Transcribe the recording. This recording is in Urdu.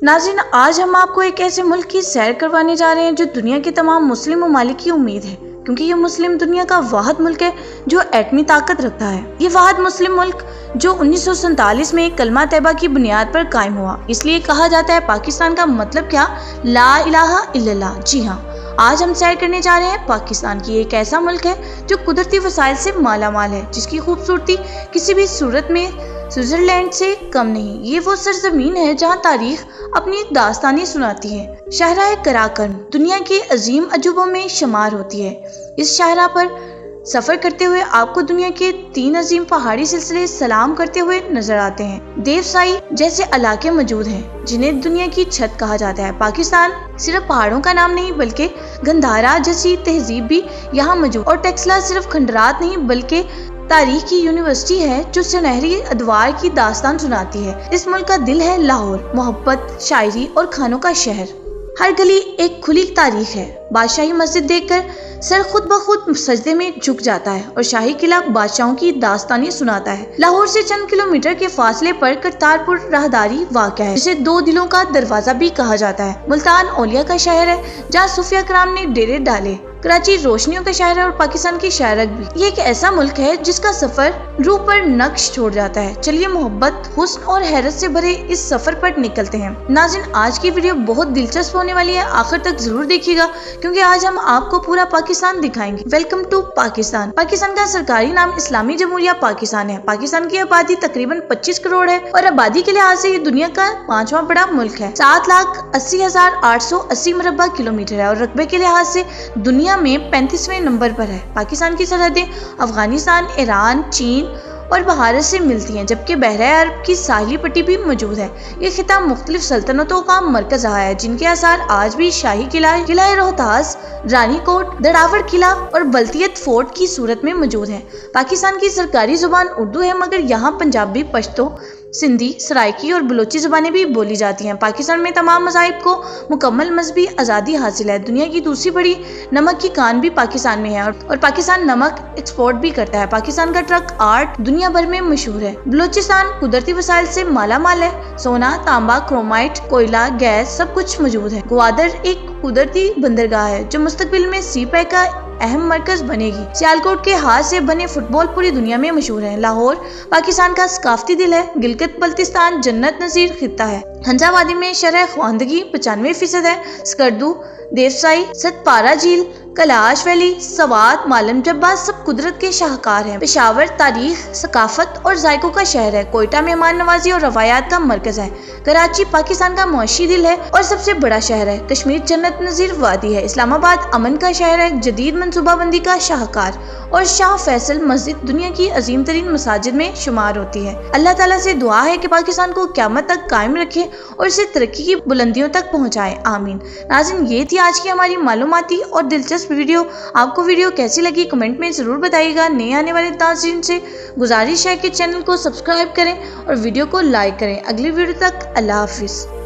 ناظرین، آج ہم آپ کو ایک ایسے ملک کی سیر کروانے جا رہے ہیں جو دنیا کے تمام مسلم ممالک کی امید ہے، کیونکہ یہ مسلم دنیا کا واحد ملک ہے جو ایٹمی طاقت رکھتا ہے۔ یہ واحد مسلم ملک جو 1947 میں کلمہ طیبہ کی بنیاد پر قائم ہوا، اس لیے کہا جاتا ہے پاکستان کا مطلب کیا؟ لا الہ الا اللہ۔ جی ہاں، آج ہم سیر کرنے جا رہے ہیں پاکستان کی۔ ایک ایسا ملک ہے جو قدرتی وسائل سے مالا مال ہے، جس کی خوبصورتی کسی بھی صورت میں سوئٹزرلینڈ سے کم نہیں۔ یہ وہ سرزمین ہے جہاں تاریخ اپنی داستانیں سناتی ہے۔ شاہراہ قراقرم دنیا کے عظیم عجوبوں میں شمار ہوتی ہے۔ اس شاہراہ پر سفر کرتے ہوئے آپ کو دنیا کے 3 عظیم پہاڑی سلسلے سلام کرتے ہوئے نظر آتے ہیں۔ دیوسائی جیسے علاقے موجود ہیں جنہیں دنیا کی چھت کہا جاتا ہے۔ پاکستان صرف پہاڑوں کا نام نہیں بلکہ گندھارا جیسی تہذیب بھی یہاں موجود، اور ٹیکسلا صرف کھنڈرات نہیں بلکہ تاریخ کی یونیورسٹی ہے جو سنہری ادوار کی داستان سناتی ہے۔ اس ملک کا دل ہے لاہور، محبت، شاعری اور کھانوں کا شہر۔ ہر گلی ایک کھلی تاریخ ہے۔ بادشاہی مسجد دیکھ کر سر خود بخود سجدے میں جھک جاتا ہے، اور شاہی قلعہ بادشاہوں کی داستانیں سناتا ہے۔ لاہور سے چند کلومیٹر کے فاصلے پر کرتارپور راہداری واقع ہے، جسے 2 دلوں کا دروازہ بھی کہا جاتا ہے۔ ملتان اولیاء کا شہر ہے جہاں صوفیہ کرام نے ڈیرے ڈالے۔ کراچی روشنیوں کا شہر ہے اور پاکستان کی شہرک بھی۔ یہ ایک ایسا ملک ہے جس کا سفر روح پر نقش چھوڑ جاتا ہے۔ چلیے محبت، حسن اور حیرت سے بھرے اس سفر پر نکلتے ہیں۔ ناظرین، آج کی ویڈیو بہت دلچسپ ہونے والی ہے، آخر تک ضرور دیکھیے گا کیونکہ آج ہم آپ کو پورا پاکستان دکھائیں گے۔ Welcome to Pakistan. پاکستان کا سرکاری نام اسلامی جمہوریہ پاکستان ہے۔ پاکستان کی آبادی تقریباً 25 کروڑ ہے اور آبادی کے لحاظ سے یہ دنیا کا 5واں بڑا ملک ہے۔ 7,80,880 مربع کلومیٹر ہے اور رقبے کے لحاظ سے دنیا میں 35ویں نمبر پر ہے۔ پاکستان کی سرحدیں افغانستان، ایران، چین اور بھارت سے ملتی ہیں، جبکہ بحیرہ عرب کی ساحلی پٹی بھی موجود ہے۔ یہ خطہ مختلف سلطنتوں کا مرکز رہا ہے، جن کے آثار آج بھی شاہی قلعہ روہتاس، رانی کوٹ، دڑاوڑ قلعہ اور بلتیت فورٹ کی صورت میں موجود ہیں۔ پاکستان کی سرکاری زبان اردو ہے، مگر یہاں پنجابی، پشتو، سندھی، سرائکی اور بلوچی زبانیں بھی بولی جاتی ہیں۔ پاکستان میں تمام مذاہب کو مکمل مذہبی آزادی حاصل ہے۔ دنیا کی دوسری بڑی نمک کی کان بھی پاکستان میں ہے اور پاکستان نمک ایکسپورٹ بھی کرتا ہے۔ پاکستان کا ٹرک آرٹ دنیا بھر میں مشہور ہے۔ بلوچستان قدرتی وسائل سے مالا مال ہے۔ سونا، تانبا، کرومائٹ، کوئلہ، گیس سب کچھ موجود ہے۔ گوادر ایک قدرتی بندرگاہ ہے جو مستقبل میں سی پیک کا اہم مرکز بنے گی۔ سیالکوٹ کے ہاتھ سے بنے فٹ بال پوری دنیا میں مشہور ہے۔ لاہور پاکستان کا ثقافتی دل ہے۔ گلگت بلتستان جنت نظیر خطہ ہے۔ ہنزا وادی میں شرح خواندگی 95% ہے۔ سکردو، دیوسائی، ستپارہ جھیل، کیلاش ویلی، سوات، مالم جبہ سب قدرت کے شاہکار ہیں۔ پشاور تاریخ، ثقافت اور ذائقوں کا شہر ہے۔ کوئٹہ مہمان نوازی اور روایات کا مرکز ہے۔ کراچی پاکستان کا معاشی دل ہے اور سب سے بڑا شہر ہے۔ کشمیر جنت نظیر وادی ہے۔ اسلام آباد امن کا شہر ہے، جدید منصوبہ بندی کا شاہکار، اور شاہ فیصل مسجد دنیا کی عظیم ترین مساجد میں شمار ہوتی ہے۔ اللہ تعالیٰ سے دعا ہے کہ پاکستان کو قیامت تک قائم رکھے اور اسے ترقی کی بلندیوں تک پہنچائے، آمین۔ ناظرین، یہ تھی آج کی ہماری معلوماتی اور دلچسپ ویڈیو۔ آپ کو ویڈیو کیسی لگی کمنٹ میں ضرور بتائیے گا۔ نئے آنے والے ناظرین سے گزارش ہے کہ چینل کو سبسکرائب کریں اور ویڈیو کو لائک کریں۔ اگلی ویڈیو تک اللہ حافظ۔